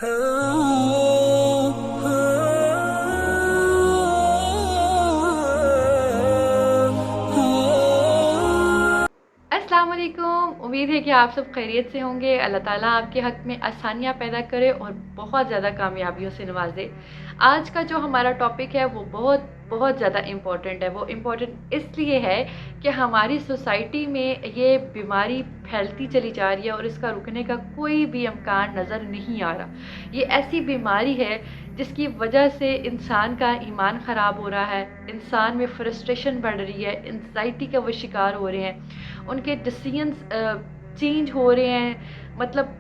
अस्सलाम वालेकुम। उम्मीद है कि आप सब खैरियत से होंगे। अल्लाह ताला आपके हक़ में आसानियाँ पैदा करे और बहुत ज़्यादा कामयाबियों से नवाज़े। आज का जो हमारा टॉपिक है वो बहुत बहुत ज़्यादा इम्पॉर्टेंट है। वो इम्पॉर्टेंट इसलिए है कि हमारी सोसाइटी में ये बीमारी फैलती चली जा रही है और इसका रुकने का कोई भी इम्कान नज़र नहीं आ रहा। ये ऐसी बीमारी है जिसकी वजह से इंसान का ईमान ख़राब हो रहा है, इंसान में फ्रस्ट्रेशन बढ़ रही है, एंग्ज़ायटी का वो शिकार हो रहे हैं, उनके डिसीजंस चेंज हो रहे हैं, मतलब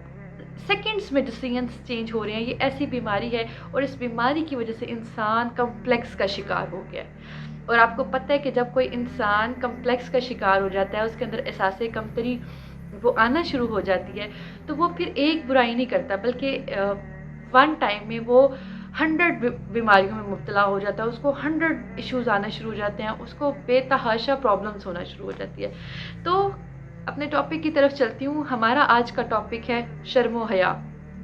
सेकंड्स में डिसीजंस चेंज हो रहे हैं। ये ऐसी बीमारी है और इस बीमारी की वजह से इंसान कम्प्लेक्स का शिकार हो गया है। और आपको पता है कि जब कोई इंसान कम्प्लेक्स का शिकार हो जाता है, उसके अंदर एहसास कमतरी वो आना शुरू हो जाती है, तो वो फिर एक बुराई नहीं करता बल्कि वन टाइम में वो 100 बीमारियों में मुब्तला हो जाता है, उसको 100 इश्यूज़ आना शुरू हो जाते हैं, उसको बेतहाशा प्रॉब्लम्स होना शुरू हो जाती है। तो अपने टॉपिक की तरफ चलती हूँ। हमारा आज का टॉपिक है शर्म हया,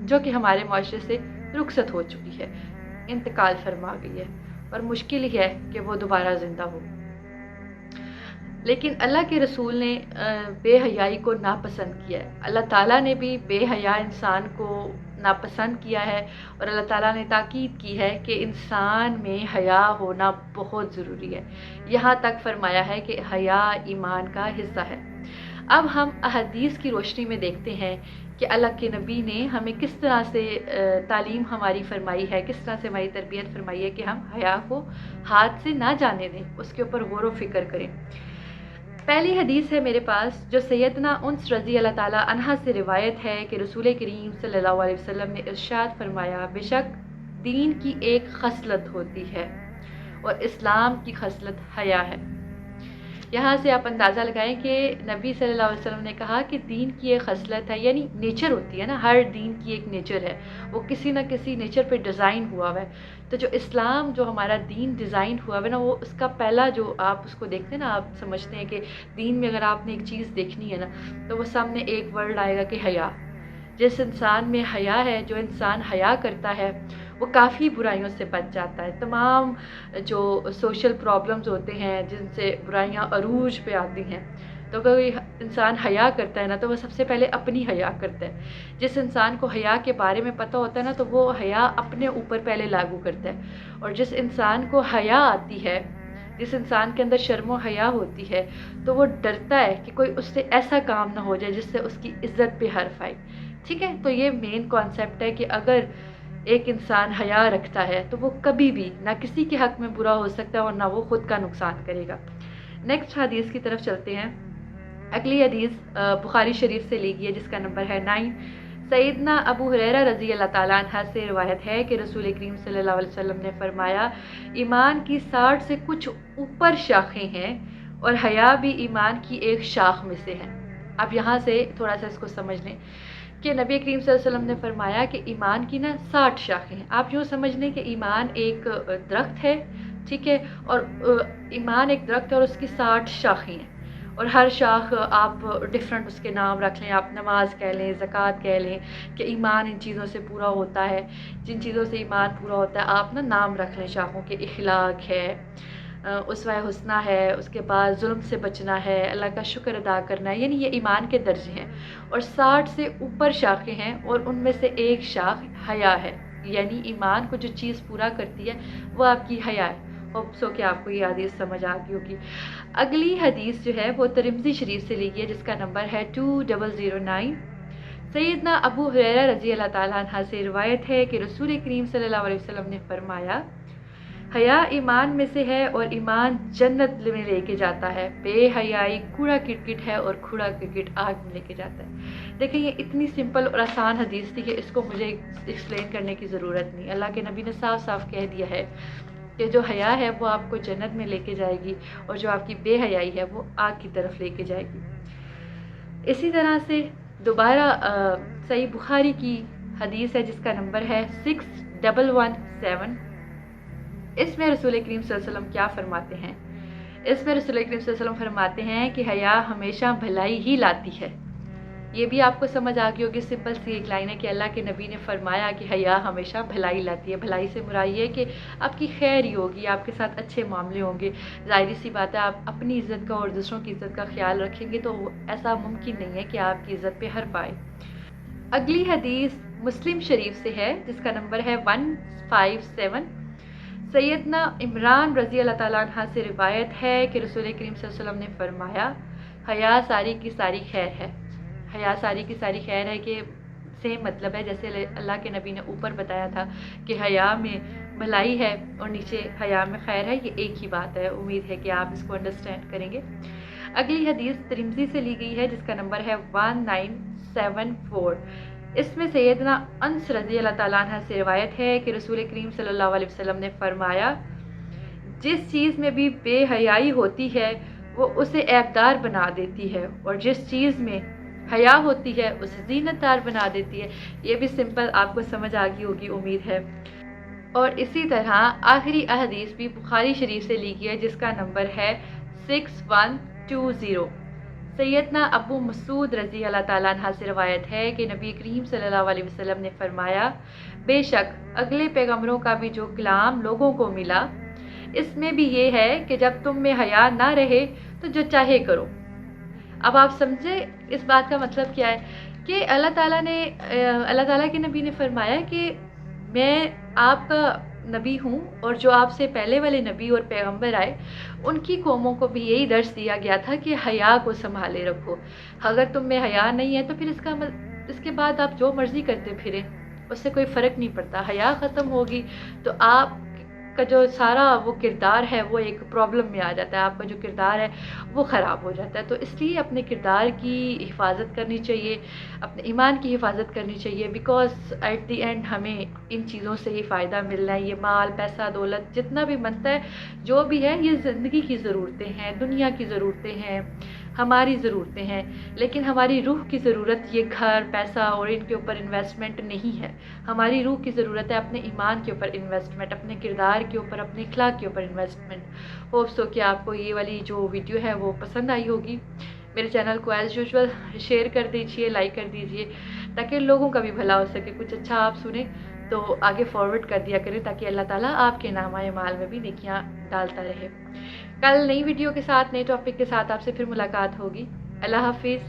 जो कि हमारे माशरे से रुखसत हो चुकी है, इंतकाल फरमा गई है और मुश्किल ही है कि वो दोबारा ज़िंदा हो। लेकिन अल्लाह के रसूल ने बेहयाई को नापसंद किया है। अल्लाह ताला ने भी बेहया इंसान को नापसंद किया है और अल्लाह ताला ने ताकीद की है कि इंसान में हया होना बहुत ज़रूरी है। यहाँ तक फरमाया है कि हया ईमान का हिस्सा है। अब हम अहदीस की रोशनी में देखते हैं कि अल्लाह के नबी ने हमें किस तरह से तालीम हमारी फरमाई है, किस तरह से हमारी तरबियत फरमाई है कि हम हया को हाथ से ना जाने दें, उसके ऊपर गौर व फिक्र करें। पहली हदीस है मेरे पास जो सैयदना उन्स रज़ी अल्लाह ताला अन्हा से रिवायत है कि रसूल करीम सल्लल्लाहु अलैहि वसल्लम ने इरशाद फरमाया, बेशक दीन की एक खसलत होती है और इस्लाम की खसलत हया है। यहाँ से आप अंदाज़ा लगाएं कि नबी सल्लल्लाहु अलैहि वसल्लम ने कहा कि दीन की एक खसलत है, यानी नेचर होती है ना, हर दीन की एक नेचर है, वो किसी ना किसी नेचर पे डिज़ाइन हुआ हुआ है। तो जो इस्लाम, जो हमारा दीन डिज़ाइन हुआ है ना, वो उसका पहला जो आप उसको देखते हैं ना, आप समझते हैं कि दीन में अगर आपने एक चीज़ देखनी है ना, तो वो सामने एक वर्ड आएगा कि हया। जिस इंसान में हया है, जो इंसान हया करता है, वो काफ़ी बुराइयों से बच जाता है। तमाम जो सोशल प्रॉब्लम्स होते हैं जिनसे बुराइयां अरूज पे आती हैं, तो कोई इंसान हया करता है ना, तो वो सबसे पहले अपनी हया करता है। जिस इंसान को हया के बारे में पता होता है ना, तो वो हया अपने ऊपर पहले लागू करता है। और जिस इंसान को हया आती है, जिस इंसान के अंदर शर्म व हया होती है, तो वो डरता है कि कोई उससे ऐसा काम ना हो जाए जिससे उसकी इज़्ज़त पे हर्फ आए। ठीक है, तो ये मेन कॉन्सेप्ट है कि अगर एक इंसान हया रखता है तो वो कभी भी ना किसी के हक़ में बुरा हो सकता है और ना वो ख़ुद का नुकसान करेगा। नेक्स्ट हदीस की तरफ चलते हैं। अगली हदीस बुखारी शरीफ से ली गई है, जिसका नंबर है 9। सैयदना अबू हुरैरा रज़ी अल्लाह ताला अन्हा से रिवायत है कि रसूल करीम सल्लल्लाहु अलैहि वसल्लम ने फरमाया, ईमान की 60 से कुछ ऊपर शाखें हैं और हया भी ईमान की एक शाख में से है। अब यहाँ से थोड़ा सा इसको समझ लें कि नबी करीम सल्लल्लाहु अलैहि वसल्लम ने फरमाया कि ईमान की ना 60 शाखें हैं। आप यूँ समझ लें कि ईमान एक दरख्त है, ठीक है, और ईमान एक दरख्त है और उसकी 60 शाखें हैं, और हर शाख आप डिफरेंट उसके नाम रख लें। आप नमाज कह लें, ज़कात कह लें कि ईमान इन चीज़ों से पूरा होता है, जिन चीज़ों से ईमान पूरा होता है आप ना नाम रख लें शाखों के। इखलाक है, उसवा हुस्ना है, उसके बाद जुल्म से बचना है, अल्लाह का शुक्र अदा करना है, यानी ये ईमान के दर्जे हैं। और 60 से ऊपर शाखें हैं और उनमें से एक शाख हया है, यानी ईमान को जो चीज़ पूरा करती है वो आपकी हया है। होप सो कि आपको ये हदीस समझ आ गई होगी। अगली हदीस जो है वो तिरमिज़ी शरीफ से ली गई है, जिसका नंबर है 2009। सैयदना अबू हुरैरा रज़ी अल्लाह ताला अन्हा से रिवायत है कि रसूल करीम सल्लल्लाहु अलैहि वसल्लम ने फरमाया, हया ईमान में से है और ईमान जन्नत में लेके जाता है। बेहयाई कूड़ा किटकिट है और कूड़ा किटकिट आग में लेके जाता है। देखिए, ये इतनी सिंपल और आसान हदीस थी कि इसको मुझे एक्सप्लेन करने की ज़रूरत नहीं। अल्लाह के नबी ने साफ साफ कह दिया है कि जो हया है वो आपको जन्नत में लेके जाएगी और जो आपकी बेहयाई है वो आग की तरफ लेके जाएगी। इसी तरह से दोबारा सही बुखारी की हदीस है, जिसका नंबर है 6117। इसमें रसूल करीम सल्लल्लाहु अलैहि वसल्लम क्या फरमाते हैं? इसमें रसूल करीम सल्लल्लाहु अलैहि वसल्लम फरमाते हैं कि हया हमेशा भलाई ही लाती है, یہ بھی آپ کو سمجھ آ گئی ہوگی، سمپل سی ایک لائن ہے کہ اللہ کے نبی نے فرمایا کہ حیا ہمیشہ بھلائی لاتی ہے۔ بھلائی سے مراد یہ ہے کہ آپ کی خیر ہی ہوگی، آپ کے ساتھ اچھے معاملے ہوں گے۔ ظاہری سی بات ہے، آپ اپنی عزت کا اور دوسروں کی عزت کا خیال رکھیں گے تو ایسا ممکن نہیں ہے کہ آپ کی عزت پہ حرف آئے۔ اگلی حدیث مسلم شریف سے ہے جس کا نمبر ہے 157۔ سیدنا عمران رضی اللہ تعالیٰ عنہ سے روایت ہے کہ رسول کریم صلی اللہ علیہ وسلم نے فرمایا، حیا ساری کی ساری خیر ہے۔ حیا ساری کی ساری خیر ہے کہ سیم مطلب ہے جیسے اللہ کے نبی نے اوپر بتایا تھا کہ حیا میں بھلائی ہے اور نیچے حیا میں خیر ہے، یہ ایک ہی بات ہے۔ امید ہے کہ آپ اس کو انڈرسٹینڈ کریں گے۔ اگلی حدیث ترمذی سے لی گئی ہے جس کا نمبر ہے 1974۔ اس میں سیدنا انس رضی اللہ تعالیٰ عنہ سے روایت ہے کہ رسول کریم صلی اللہ علیہ وسلم نے فرمایا، جس چیز میں بھی بے حیائی ہوتی ہے وہ اسے عیبدار بنا دیتی ہے، اور جس چیز میں حیا ہوتی ہے اسے زینت دار بنا دیتی ہے۔ یہ بھی سمپل آپ کو سمجھ آ گئی ہوگی امید ہے۔ اور اسی طرح آخری احادیث بھی بخاری شریف سے لی گئی ہے جس کا نمبر ہے 6120۔ سیدنا ابو مسعود رضی اللہ تعالیٰ عنہ سے روایت ہے کہ نبی کریم صلی اللہ علیہ وسلم نے فرمایا، بے شک اگلے پیغمبروں کا بھی جو کلام لوگوں کو ملا، اس میں بھی یہ ہے کہ جب تم میں حیا نہ رہے تو جو چاہے کرو۔ اب آپ سمجھے اس بات کا مطلب کیا ہے کہ اللہ تعالیٰ کے نبی نے فرمایا کہ میں آپ کا نبی ہوں، اور جو آپ سے پہلے والے نبی اور پیغمبر آئے ان کی قوموں کو بھی یہی درس دیا گیا تھا کہ حیا کو سنبھالے رکھو۔ اگر تم میں حیا نہیں ہے تو پھر اس کے بعد آپ جو مرضی کرتے پھریں، اس سے کوئی فرق نہیں پڑتا۔ حیا ختم ہوگی تو آپ کا جو سارا وہ کردار ہے وہ ایک پرابلم میں آ جاتا ہے، آپ کا جو کردار ہے وہ خراب ہو جاتا ہے۔ تو اس لیے اپنے کردار کی حفاظت کرنی چاہیے، اپنے ایمان کی حفاظت کرنی چاہیے، بیکاز ایٹ دی اینڈ ہمیں ان چیزوں سے ہی فائدہ ملنا ہے۔ یہ مال، پیسہ، دولت جتنا بھی بنتا ہے، جو بھی ہے، یہ زندگی کی ضرورتیں ہیں، دنیا کی ضرورتیں ہیں، ہماری ضرورتیں ہیں، لیکن ہماری روح کی ضرورت یہ گھر، پیسہ اور ان کے اوپر انویسٹمنٹ نہیں ہے۔ ہماری روح کی ضرورت ہے اپنے ایمان کے اوپر انویسٹمنٹ، اپنے کردار کے اوپر، اپنے اخلاق کے اوپر انویسٹمنٹ۔ ہوپ سو کہ آپ کو یہ والی جو ویڈیو ہے وہ پسند آئی ہوگی۔ میرے چینل کو ایز یوزول شیئر کر دیجئے، لائک کر دیجئے تاکہ لوگوں کا بھی بھلا ہو سکے۔ کچھ اچھا آپ سنیں تو آگے فارورڈ کر دیا کریں تاکہ اللہ تعالیٰ آپ کے نامۂ مال میں بھی نیکیاں ڈالتا رہے۔ کل نئی ویڈیو کے ساتھ، نئے ٹاپک کے ساتھ آپ سے پھر ملاقات ہوگی۔ اللہ حافظ۔